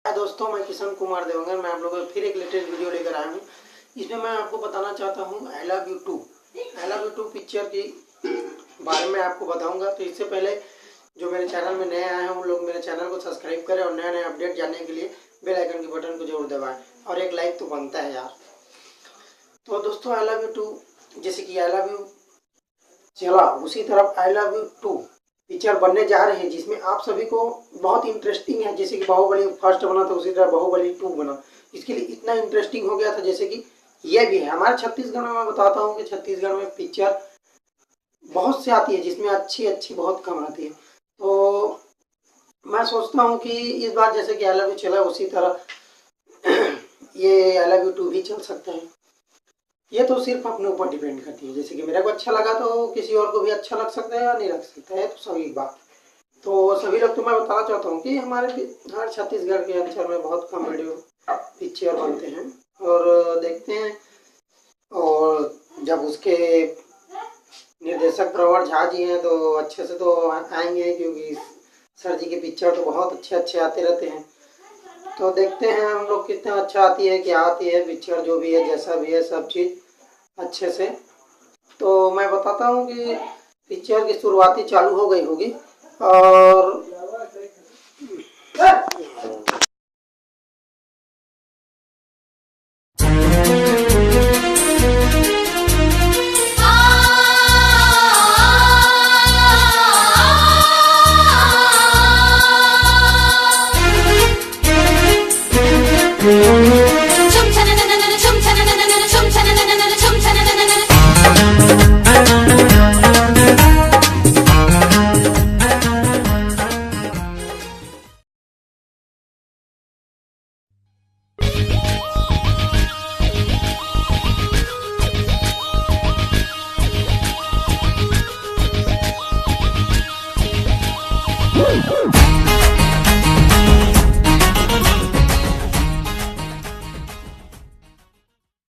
हाय दोस्तों, मैं किशन कुमार देवंगर। मैं आप लोगों को फिर एक लेटेस्ट वीडियो लेकर आया हूँ। इसमें मैं आपको बताना चाहता हूँ आई लव यू 2 पिक्चर की बारे में आपको बताऊंगा। तो इससे पहले जो मेरे चैनल में नए आए हैं उन लोग मेरे चैनल को सब्सक्राइब करें और नए नए अपडेट जानने के लिए बेल आइकन के बटन को जरूर दबाएं और एक लाइक तो बनता है यार। तो दोस्तों, आई लव यू 2 जैसे कि आई लव यू चला, उसी तरह आई लव यू 2 पिक्चर बनने जा रही है जिसमें आप सभी को बहुत इंटरेस्टिंग है। जैसे कि बाहुबली फर्स्ट बना था उसी तरह बाहुबली 2 बना। इसके लिए इतना इंटरेस्टिंग हो गया था जैसे कि ये भी है। हमारे छत्तीसगढ़ में मैं बताता हूँ कि छत्तीसगढ़ में पिक्चर बहुत सी आती है जिसमें अच्छी अच्छी बहुत कम आती है। तो मैं सोचता हूँ कि इस बार जैसे कि आई लव यू चला उसी तरह ये आई लव यू 2 भी चल सकता है। ये तो सिर्फ अपने ऊपर डिपेंड करती है। जैसे कि मेरे को अच्छा लगा तो किसी और को भी अच्छा लग सकता है या नहीं लग सकता है, तो सभी बात। तो सभी लोग, तो मैं बताना चाहता हूँ कि हमारे छत्तीसगढ़ के अंचल में बहुत कम वीडियो पिक्चर बनते हैं और देखते हैं। और जब उसके निर्देशक प्रवर झा जी हैं तो अच्छे से तो आएंगे, क्योंकि सर जी के पिक्चर तो बहुत अच्छे अच्छे आते रहते हैं। तो देखते हैं हम लोग कितना अच्छा आती है, क्या आती है पिक्चर, जो भी है जैसा भी है सब चीज़ अच्छे से। तो मैं बताता हूँ कि पिक्चर की शुरुआती चालू हो गई होगी और